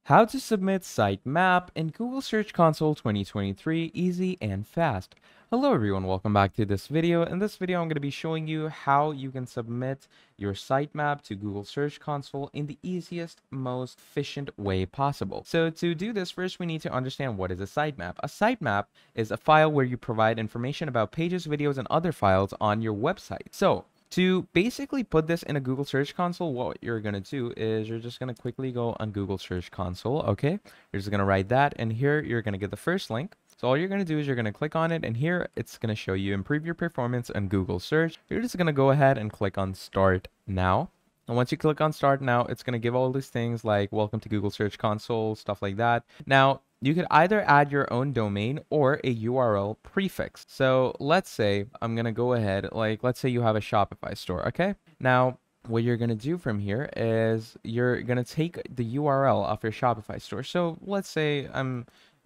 How to submit sitemap in Google Search Console 2023 easy and fast. Hello everyone, welcome back to this video. In this video, I'm going to be showing you how you can submit your sitemap to Google Search Console in the easiest, most efficient way possible. So to do this, first we need to understand what is a sitemap. A sitemap is a file where you provide information about pages, videos, and other files on your website. So to basically put this in a Google Search Console, what you're going to do is you're just going to quickly go on Google Search Console, okay? You're just going to write that, and here you're going to get the first link. So all you're going to do is you're going to click on it, and here it's going to show you improve your performance on Google Search. You're just going to go ahead and click on Start Now. And once you click on Start Now, it's going to give all these things like Welcome to Google Search Console, stuff like that. Now, you could either add your own domain or a URL prefix. So let's say I'm going to go ahead, let's say you have a Shopify store, okay? Now, what you're going to do from here is you're going to take the URL of your Shopify store. So let's say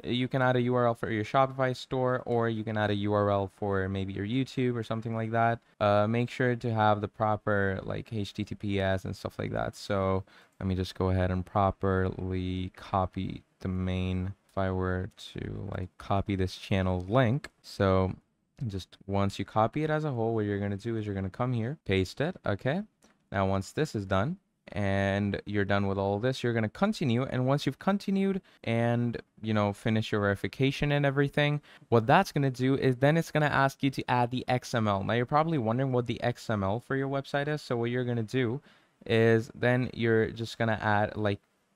you can add a URL for your Shopify store, or you can add a URL for maybe your YouTube or something like that. Make sure to have the proper like HTTPS and stuff like that. So let me just go ahead and properly copy domain. If I were to like copy this channel link, so just once you copy it as a whole, what you're going to do is you're going to come here, paste it. Okay. Now, once this is done and you're done with all this, you're going to continue. And once you've continued and, finish your verification and everything, what that's going to do is then it's going to ask you to add the XML. Now, you're probably wondering what the XML for your website is. So what you're going to do is then you're just going to add,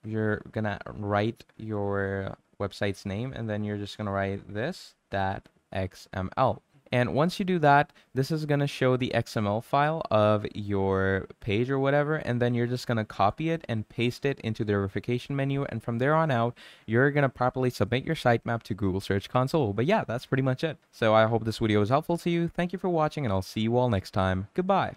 you're going to write your website's name, and then you're just going to write this, that XML. And once you do that, this is going to show the XML file of your page or whatever, and then you're just going to copy it and paste it into the verification menu, and from there on out, you're going to properly submit your sitemap to Google Search Console. But yeah, that's pretty much it. So I hope this video was helpful to you. Thank you for watching, and I'll see you all next time. Goodbye.